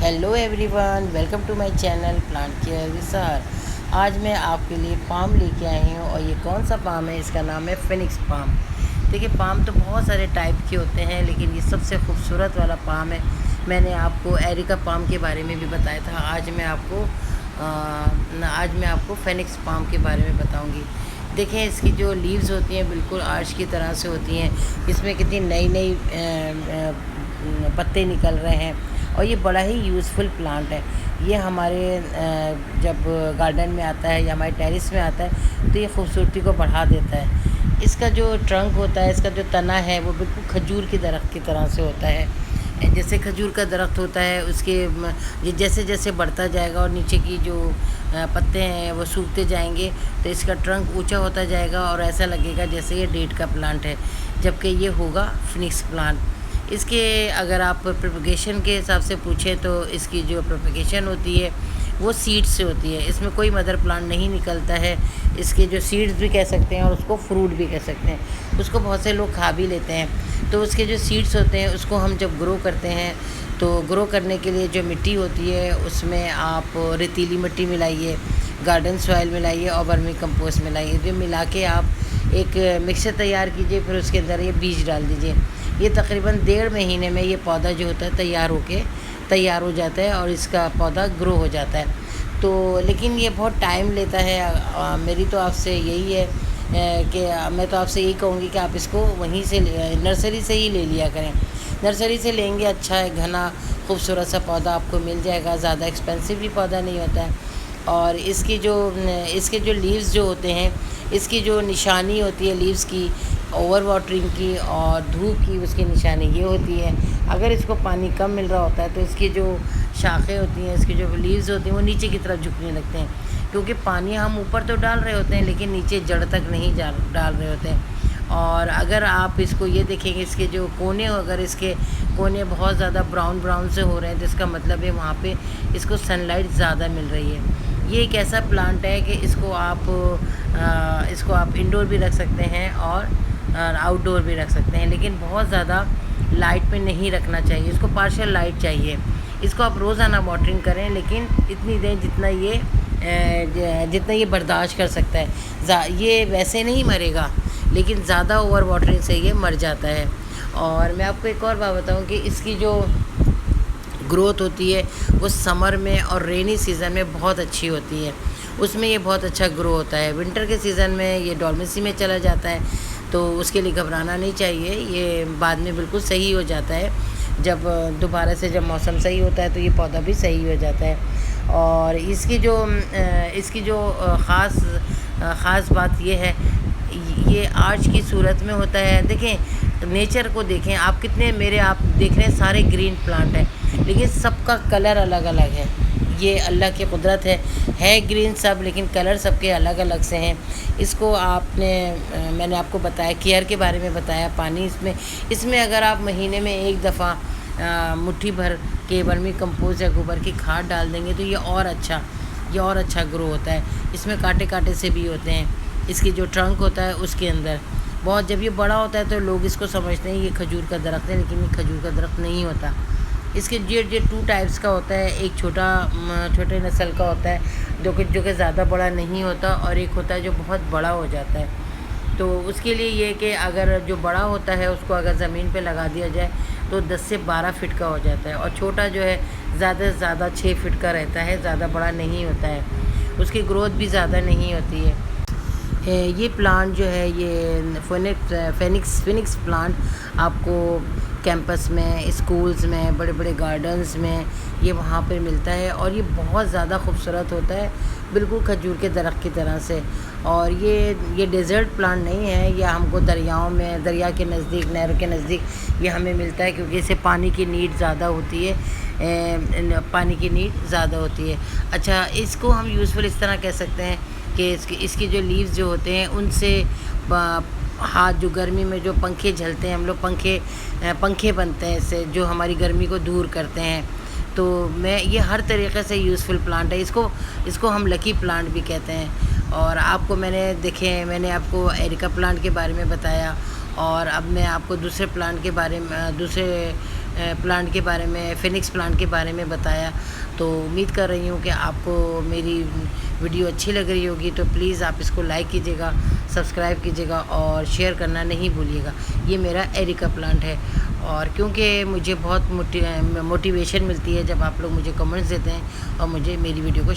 Hello everyone, welcome to my channel plant care विसार। आज मैं आपके लिए पाम लेके आई हूँ और ये कौन सा पाम है, इसका नाम है फिनिक्स पाम। देखिए, पाम तो बहुत सारे टाइप के होते हैं, लेकिन ये सबसे खूबसूरत वाला पाम है। मैंने आपको एरिका पाम के बारे में भी बताया था। आज मैं आपको फिनिक्स पाम के बारे में बताऊँगी। देखें, इसकी जो लीव्स होती हैं बिल्कुल आर्च की तरह से होती हैं। इसमें कितनी नई नई पत्ते निकल रहे हैं और ये बड़ा ही यूज़फुल प्लांट है। ये हमारे जब गार्डन में आता है या हमारे टेरेस में आता है तो ये खूबसूरती को बढ़ा देता है। इसका जो ट्रंक होता है, इसका जो तना है, वो बिल्कुल खजूर के दरख्त की तरह से होता है। जैसे खजूर का दरख्त होता है, उसके ये जैसे जैसे बढ़ता जाएगा और नीचे की जो पत्ते हैं वो सूखते जाएंगे, तो इसका ट्रंक ऊंचा होता जाएगा और ऐसा लगेगा जैसे ये डेट का प्लांट है, जबकि ये होगा फिनिक्स प्लांट। इसके अगर आप प्रोपगेशन के हिसाब से पूछें तो इसकी जो प्रोपगेशन होती है वो सीड्स से होती है। इसमें कोई मदर प्लांट नहीं निकलता है। इसके जो सीड्स भी कह सकते हैं और उसको फ्रूट भी कह सकते हैं। उसको बहुत से लोग खा भी लेते हैं। तो उसके जो सीड्स होते हैं उसको हम जब ग्रो करते हैं तो ग्रो करने के लिए जो मिट्टी होती है उसमें आप रेतीली मिट्टी मिलाइए, गार्डन सॉइल मिलाइए और वर्मी कंपोस्ट मिलाइए। जो मिला के आप एक मिक्सचर तैयार कीजिए, फिर उसके अंदर ये बीज डाल दीजिए। ये तकरीबन 1.5 महीने में ये पौधा जो होता है तैयार हो जाता है और इसका पौधा ग्रो हो जाता है। तो लेकिन ये बहुत टाइम लेता है। मेरी तो आपसे यही है कि मैं तो आपसे यही कहूँगी कि आप इसको वहीं से नर्सरी से ही ले लिया करें। नर्सरी से लेंगे, अच्छा है, घना खूबसूरत सा पौधा आपको मिल जाएगा। ज़्यादा एक्सपेंसिव भी पौधा नहीं होता है। और इसके जो लीव्स जो होते हैं, इसकी जो निशानी होती है लीव्स की, ओवर वाटरिंग की और धूप की, उसकी निशानी ये होती है। अगर इसको पानी कम मिल रहा होता है तो इसकी जो शाखें होती हैं, इसकी जो लीव्स होती हैं, वो नीचे की तरफ झुकने लगते हैं, क्योंकि पानी हम ऊपर तो डाल रहे होते हैं लेकिन नीचे जड़ तक नहीं डाल रहे होते हैं। और अगर आप इसको ये देखेंगे, इसके जो कोने, अगर इसके कोने बहुत ज़्यादा ब्राउन से हो रहे हैं तो इसका मतलब है वहाँ पे इसको सनलाइट ज़्यादा मिल रही है। ये एक ऐसा प्लांट है कि इसको आप इंडोर भी रख सकते हैं और आउटडोर भी रख सकते हैं, लेकिन बहुत ज़्यादा लाइट पे नहीं रखना चाहिए। इसको पार्शियल लाइट चाहिए। इसको आप रोज़ाना वाटरिंग करें, लेकिन इतनी देर जितना ये बर्दाश्त कर सकता है। ये वैसे नहीं मरेगा, लेकिन ज़्यादा ओवर वाटरिंग से ये मर जाता है। और मैं आपको एक और बात बताऊं कि इसकी जो ग्रोथ होती है वो समर में और रेनी सीज़न में बहुत अच्छी होती है। उसमें ये बहुत अच्छा ग्रो होता है। विंटर के सीज़न में ये डॉर्मेंसी में चला जाता है, तो उसके लिए घबराना नहीं चाहिए। ये बाद में बिल्कुल सही हो जाता है। जब दोबारा से जब मौसम सही होता है तो ये पौधा भी सही हो जाता है। और इसकी जो ख़ास बात ये है, ये आर्च की सूरत में होता है। देखें, नेचर को देखें आप, आप देख रहे हैं सारे ग्रीन प्लांट हैं, लेकिन सबका कलर अलग अलग है। ये अल्लाह की कुदरत है ग्रीन सब, लेकिन कलर सबके अलग अलग से हैं। इसको मैंने आपको बताया, केयर के बारे में बताया। पानी इसमें अगर आप महीने में एक दफ़ा मुट्ठी भर के वर्मी कंपोस्ट या गोबर की खाद डाल देंगे तो ये और अच्छा ग्रो होता है। इसमें कांटे से भी होते हैं। इसकी जो ट्रंक होता है उसके अंदर बहुत, जब ये बड़ा होता है तो लोग इसको समझते हैं ये खजूर का दरख्त है, लेकिन ये खजूर का दरख्त नहीं होता। इसके ये 2 टाइप्स का होता है। एक छोटे नस्ल का होता है जो कि ज़्यादा बड़ा नहीं होता, और एक होता है जो बहुत बड़ा हो जाता है। तो उसके लिए ये कि अगर जो बड़ा होता है उसको अगर ज़मीन पे लगा दिया जाए तो 10 से 12 फीट का हो जाता है, और छोटा जो है ज़्यादा से ज़्यादा 6 फीट का रहता है, ज़्यादा बड़ा नहीं होता है। उसकी ग्रोथ भी ज़्यादा नहीं होती है। ये प्लांट जो है, ये फिनिक्स प्लांट आपको कैंपस में, स्कूल्स में, बड़े बड़े गार्डन्स में ये वहाँ पर मिलता है। और ये बहुत ज़्यादा खूबसूरत होता है, बिल्कुल खजूर के दरख्त की तरह से। और ये डेजर्ट प्लांट नहीं है। ये हमको दरियाओं में, दरिया के नज़दीक, नहरों के नज़दीक ये हमें मिलता है, क्योंकि इसे पानी की नीड ज़्यादा होती है। अच्छा, इसको हम यूज़फुल इस तरह कह सकते हैं कि इसकी जो लीव्स जो होते हैं उनसे हाथ, जो गर्मी में जो पंखे झलते हैं, हम लोग पंखे बनते हैं इससे, जो हमारी गर्मी को दूर करते हैं। तो ये हर तरीक़े से यूज़फुल प्लांट है। इसको हम लकी प्लांट भी कहते हैं। और मैंने आपको एरिका प्लांट के बारे में बताया, और अब मैं आपको दूसरे प्लांट के बारे में, दूसरे پلانٹ کے بارے میں، فینکس پلانٹ کے بارے میں بتایا. تو امید کر رہی ہوں کہ آپ کو میری ویڈیو اچھی لگ رہی ہوگی. تو پلیز آپ اس کو لائک کیجیے گا، سبسکرائب کیجیے گا اور شیئر کرنا نہیں بھولیے گا. یہ میرا ایریکا پلانٹ ہے. اور کیونکہ مجھے بہت موٹیویشن ملتی ہے جب آپ لوگ مجھے کمنٹس دیتے ہیں اور مجھے میری ویڈیو کو